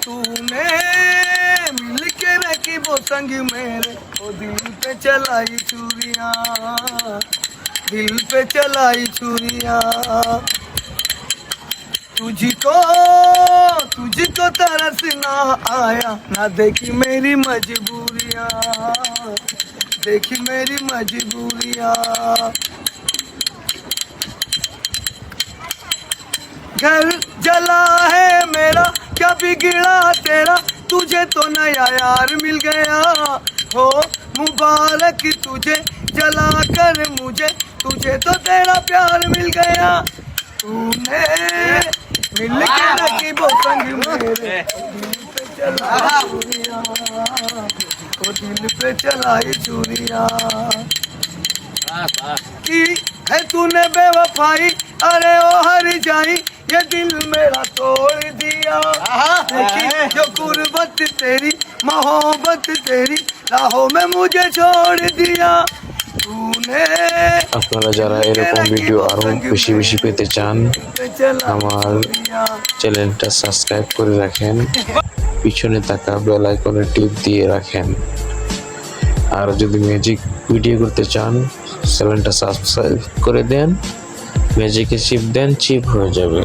तूने मिल के रखी वो संग मेरे, ओ दिल पे चलाई चूड़ियां, दिल पे चलाई चूड़ियां। तुझको तुझको तरस ना आया, ना देखी मेरी मजबूरियां, देखी मेरी मजबूरियां। घर जला है मेरा, क्या बिगड़ा तेरा, तुझे तो नया यार मिल गया। हो मुबारक तुझे जला कर मुझे, तुझे तो तेरा प्यार मिल गया। तूने मिल के रखी वो संग मेरे, दिल पे चलाई चूड़ियां, ओ दिल पे चलाई चूड़ियां। की है तूने बेवफाई, अरे ओ हर जाई, ये दिल मेरा तोड़ दिया। देखी जो गुर्बत तेरी, मोहब्बत तेरी, राहों में मुझे छोड़ दिया। तूने আপনারা যারা এরকম ভিডিও আরো বেশি বেশি পেতে চান আমার চ্যানেলটা সাবস্ক্রাইব করে রাখেন, পিছনে থাকা বেল আইকনে টিপ দিয়ে রাখেন। আর যদি ম্যাজিক ভিডিও করতে চান চ্যানেলটা সাবস্ক্রাইব করে দেন, ম্যাজিকে চিপ দেন, চিপ হয়ে যাবে।